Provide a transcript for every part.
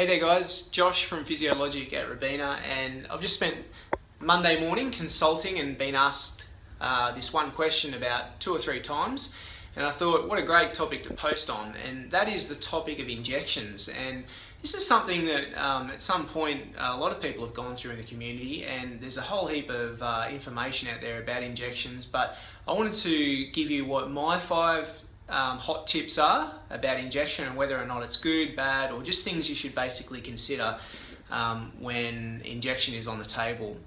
Hey there guys, Josh from Physiologic at Robina, and I've just spent Monday morning consulting and been asked this one question about 2 or 3 times, and I thought what a great topic to post on, and that is the topic of injections. And this is something that at some point a lot of people have gone through in the community, and there's a whole heap of information out there about injections, but I wanted to give you what my 5 hot tips are about injection and whether or not it's good, bad, or just things you should basically consider when injection is on the table.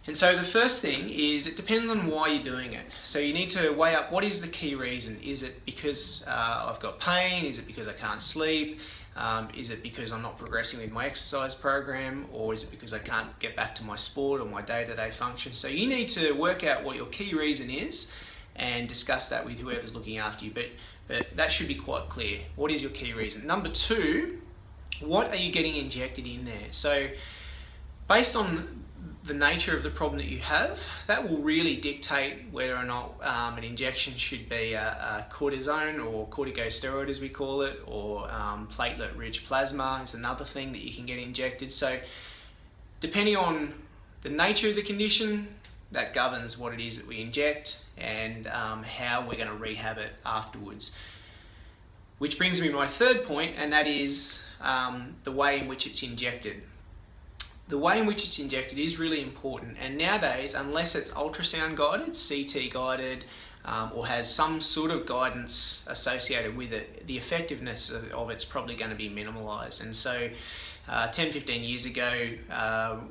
And so the first thing is it depends on why you're doing it. So you need to weigh up what is the key reason. Is it because I've got pain? Is it because I can't sleep? Is it because I'm not progressing with my exercise program? Or is it because I can't get back to my sport or my day-to-day function? So you need to work out what your key reason is and discuss that with whoever's looking after you, but that should be quite clear. What is your key reason? Number 2, what are you getting injected in there? So based on the nature of the problem that you have, that will really dictate whether or not an injection should be a cortisone or corticosteroid as we call it, or platelet-rich plasma is another thing that you can get injected. So depending on the nature of the condition, that governs what it is that we inject and how we're going to rehab it afterwards. Which brings me to my 3rd point, and that is the way in which it's injected. The way in which it's injected is really important, and nowadays, unless it's ultrasound guided, CT guided, or has some sort of guidance associated with it, the effectiveness of it's probably going to be minimalised. And so 10-15 years ago,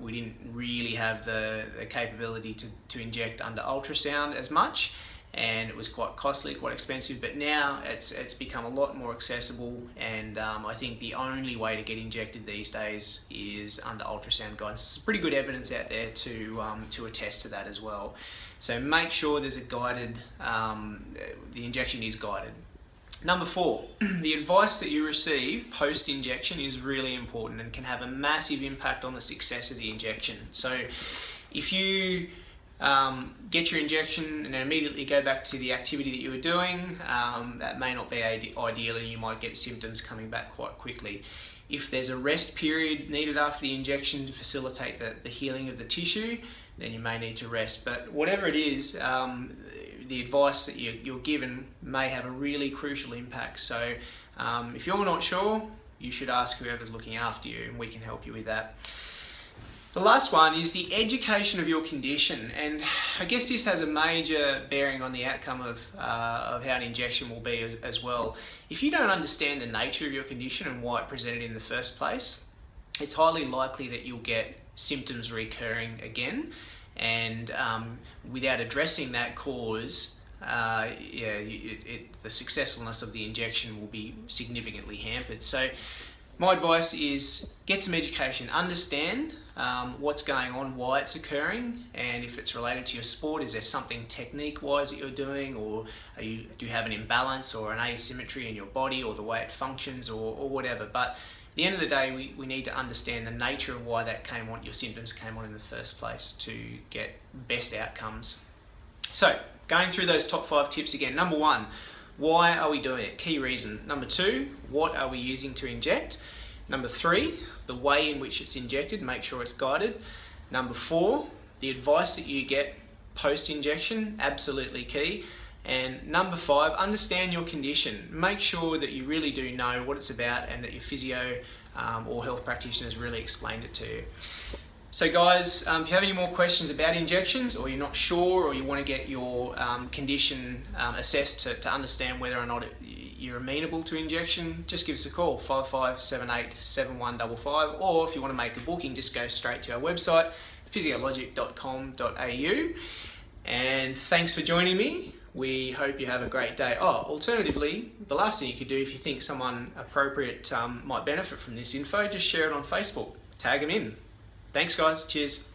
we didn't really have the capability to inject under ultrasound as much, and it was quite costly, quite expensive, but now it's become a lot more accessible, and I think the only way to get injected these days is under ultrasound guidance. There's pretty good evidence out there to attest to that as well. So make sure there's a guided, the injection is guided. Number 4, the advice that you receive post-injection is really important and can have a massive impact on the success of the injection. So if you get your injection and then immediately go back to the activity that you were doing, that may not be ideal, and you might get symptoms coming back quite quickly. If there's a rest period needed after the injection to facilitate the healing of the tissue, then you may need to rest. But whatever it is, the advice that you're given may have a really crucial impact. So if you're not sure, you should ask whoever's looking after you, and we can help you with that. The last one is the education of your condition, and I guess this has a major bearing on the outcome of how an injection will be as well. If you don't understand the nature of your condition and why it presented in the first place, it's highly likely that you'll get symptoms recurring again, and without addressing that cause, the successfulness of the injection will be significantly hampered. So my advice is get some education, understand what's going on, why it's occurring, and if it's related to your sport, is there something technique-wise that you're doing, or do you have an imbalance or an asymmetry in your body or the way it functions, or whatever. But at the end of the day, we need to understand the nature of why that came on, your symptoms came on in the first place, to get best outcomes. So going through those top 5 tips again. Number 1, why are we doing it? Key reason. Number 2, what are we using to inject? Number 3, the way in which it's injected, make sure it's guided. Number 4, the advice that you get post-injection, absolutely key. And number 5, understand your condition. Make sure that you really do know what it's about and that your physio or health practitioner has really explained it to you. So guys, if you have any more questions about injections, or you're not sure, or you want to get your condition assessed to understand whether or not you're amenable to injection, just give us a call, 5578 7155, or if you want to make a booking, just go straight to our website, physiologic.com.au. And thanks for joining me. We hope you have a great day. Alternatively, the last thing you could do, if you think someone appropriate might benefit from this info, just share it on Facebook, tag them in. Thanks guys, cheers.